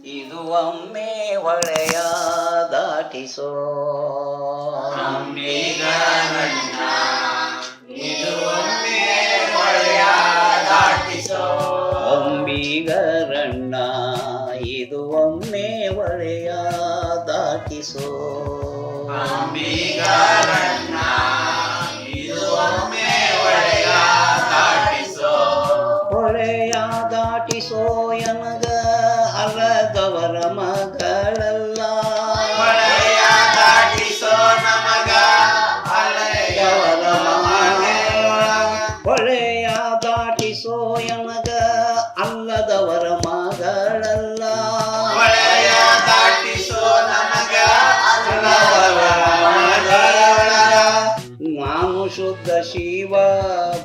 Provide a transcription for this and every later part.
ಇದು ಒಮ್ಮೆ ಹೊಳೆಯ ದಾಟಿಸೋ ಅಂಬಿಗರಣ್ಣ ಇದು ಒಮ್ಮೆ ಹೊಳೆಯ ದಾಟಿಸೋ ಅಂಬಿಗರಣ್ಣ ಇದು ಒಮ್ಮೆ ಹೊಳೆಯ ದಾಟಿಸೋ ಅಂಬಿಗರಣ್ಣ ಇದು ಒಮ್ಮೆ ಹೊಳೆಯ ದಾಟಿಸೋ ಹೊಳೆಯ ದಾಟಿಸೋ ಎನಗ ಅಲ್ಲದವರ ಮಗಳಲ್ಲ ಹೊಳೆಯ ದಾಟಿಸೋ ನಮಗ ಅಲೆಯವರ ಮಗಳೊಳಗ ಹೊಳೆಯ ದಾಟಿಸೋ ಎನಗ ಅಲ್ಲದವರ ಮಗಳಲ್ಲ ಹೊಳೆಯ ದಾಟಿಸೋ ನಮಗ ಅಲೆಯವರ ಮಗಳೊಳಗ ನಾನು ಶುದ್ಧ ಶಿವ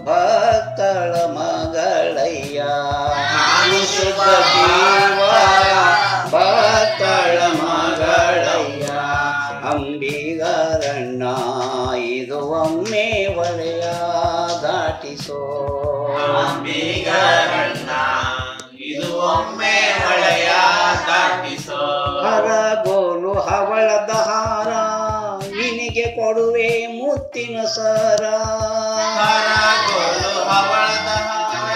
ಭಕ್ತಳ ಮಗಳಯ್ಯ ನಾನು ಶುದ್ಧ ಶಿವ ಭಕ್ತಳ ಮಗಳಯ್ಯ ಅಂಬಿಗರಣ್ಣ ಇದು ಒಮ್ಮೆ ಹೊಳೆಯ ದಾಟಿಸೋ ಅಂಬಿಗರಣ್ಣ ಇದು ಒಮ್ಮೆ ಹೊಳೆಯ ದಾಟಿಸೋ ಹರಗೋಲು ಹವಳದ ಹಾರ ನಿನಗೆ ಕೊಡುವೆ ಮುತ್ತಿನ ಸರ ಹರಗೋಲು ಹವಳದ ಹಾರ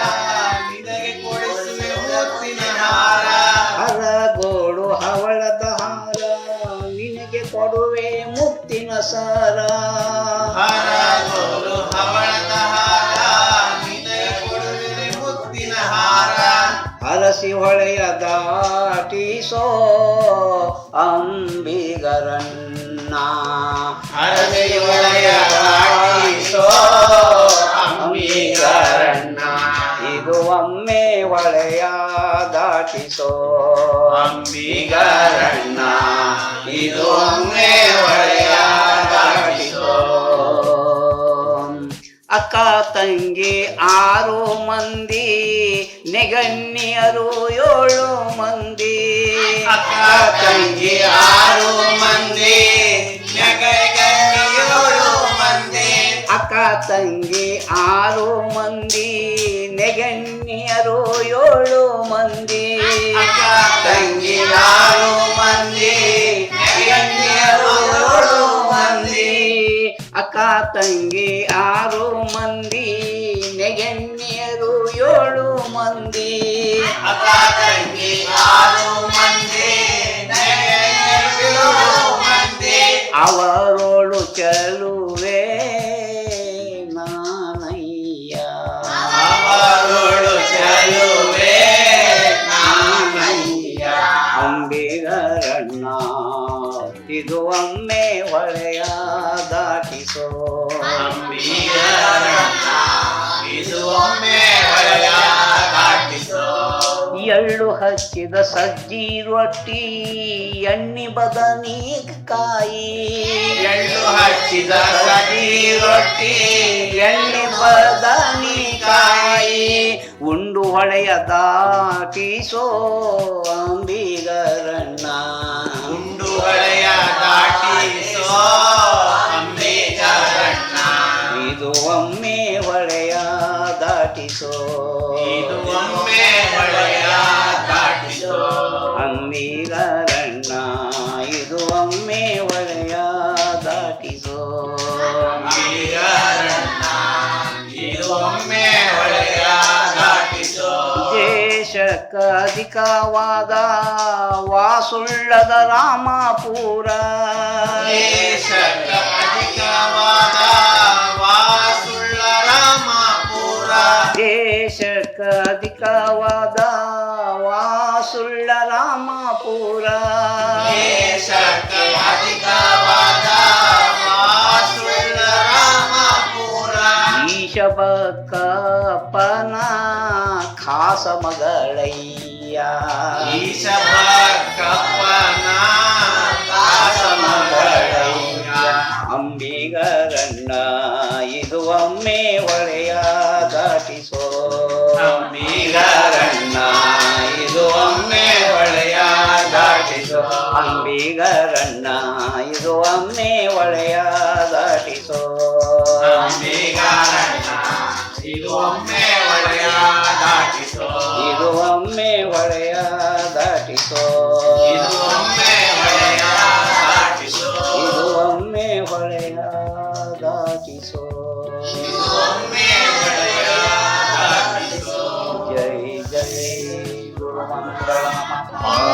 ನಿನಗೆ ಕೊಡಿಸುವೆ ಮುತ್ತಿನ ಹಾರ ಹರಗೋಳು ಹವಳದ ಹಾರ ನಿನಗೆ ಕೊಡುವೆ ಮುತ್ತಿನ ಸರ ಹರಗೋಲು ಹವಳದ ಹಾರ ನಿನಗೆ ಕೊಡುವೆ ಮುತ್ತಿನ ಹಾರ ಹರಸಿ ಹೊಳೆಯ ದಾಟಿಸೋ ಅಂಬಿಗರಣ್ಣ ಹರಸಿ ಹೊಳೆಯ ದಾಟಿಸೋ ಅಂಬಿಗರಣ್ಣ ಇದು ಒಮ್ಮೆ ಹೊಳೆಯ ದಾಟಿಸೋ ಅಂಬಿಗರಣ್ಣ ಇದು ಒಮ್ಮೆ ಹೊಳೆಯ ದಾಟಿಸೋ ಅಕ್ಕ ತಂಗಿ 6 ಮಂದಿ ನೆಗಣ್ಯರು 7 ಮಂದಿ ಅಕ್ಕ ತಂಗಿ 6 ಮಂದಿ ನೆಗಣ್ಯರು 7 ಮಂದಿ ಅಕ್ಕ ತಂಗಿ 6 ಮಂದಿ ನೆಗಣ್ಯರು 7 ಮಂದಿ ಅಕ್ಕ ತಂಗಿ 6 ಮಂದಿ ನೆಗಣ್ಯರು 7 ಮಂದಿ ಅಕ್ಕ ತಂಗಿ 6 ಮಂದಿ ನೆಗಣ್ಯರು 7 ಮಂದಿ ಅಕ್ಕ ತಂಗಿ 6 ಮಂದಿ ನೆಗಣ್ಯರು 7 ಮಂದಿ ಅವರೋಳು ಚಲುವೆ ನಾನಯ್ಯ ಅವರೊಳು ಚಲುವೆ ನಾನಯ್ಯ ಅಂಬಿಗರಣ್ಣ ಇದು ಒಮ್ಮೆ ಹೊಳೆಯ ದಾಟಿಸೋ ಅಂಬಿಗರಣ್ಣ ಇದು ಒಮ್ಮೆ ಹೊಳೆಯ ದಾಟಿಸೋ ಎಳ್ಳು ಹಚ್ಚಿದ ಸಜ್ಜಿ ರೊಟ್ಟಿ ಎಣ್ಣೆ ಬದನೆಕಾಯಿ ಎಳ್ಳು ಹಚ್ಚಿದ ಸಜ್ಜಿ ರೊಟ್ಟಿ ಎಣ್ಣೆ ಬದನೆಕಾಯಿ ಉಂಡು ಹೊಳೆಯ ದಾಟಿಸೋ ಅಂಬಿಗರಣ್ಣ ಉಂಡು ಹೊಳೆಯ ದಾಟಿಸೋ ಅಂಬಿಗರಣ್ಣ ಇದು ಒಮ್ಮೆ ಹೊಳೆಯ ದಾಟಿಸೋ ಇದು ಒಮ್ಮೆ ಹೊಳೆಯ ದಾಟಿಸೋ ಅಂಬಿಗರಣ್ಣ ಇದು ಒಮ್ಮೆ ಹೊಳೆಯ ದಾಟಿಸೋ ಅಂಬಿಗರಣ್ಣ ಇದು ಒಮ್ಮೆ ಹೊಳೆಯ ದಾಟಿಸೋ ದೇಶಕ್ಕ ಅಧಿಕವಾದ ವಾಸುಳ್ಳದ ರಾಮಪುರ ದೇಶಕ್ಕ ಅಧಿಕವಾದ ವಾಸುಳ್ಳ ರಾಮಪುರ ದೇಶಕ್ಕ ಅಧಿಕವಾದ ವಾಸುಳ್ಳ ರಾಮಪುರ ದೇಶಕ್ಕ ಅಧಿಕವಾದ ವಾಸುಳ್ಳ ರಾಮಪುರ ಈಶಬಕ್ಕಪ್ಪನ ಖಾಸ ಮಗಳಯ್ಯ ಈಶಬಕ್ಕಪ್ಪನ ದಾಸ ಮಗಳಯ್ಯ ಅಂಬಿಗರಣ್ಣ ಇದು ಒಮ್ಮೆ ಹೊಳೆಯ ದಾಟಿಸೋ ಅಂಬಿಗರಣ್ಣ ಇದು ಒಮ್ಮೆ ಹೊಳೆಯ ದಾಟಿಸೋ ಅಂಬಿಗರಣ್ಣ ಇದು ಒಮ್ಮೆ ಹೊಳೆಯ ದಾಟಿಸೋ ಅಂಬಿಗರಣ್ಣ ಇದು ಒಮ್ಮೆ ಹೊಳೆಯ ದಾಟಿಸೋ ಇದು ಒಮ್ಮೆ ಹೊಳೆಯ ದಾಟಿಸೋ ಒಳೆಯ ದಾಟಿಸೋ ಒಮ್ಮೆ ಒಡೆಯ ದಾಟಿಸೋ. ಜೈ ಜೈ ಗುರು ಮಂಗಳ ನಮಃ.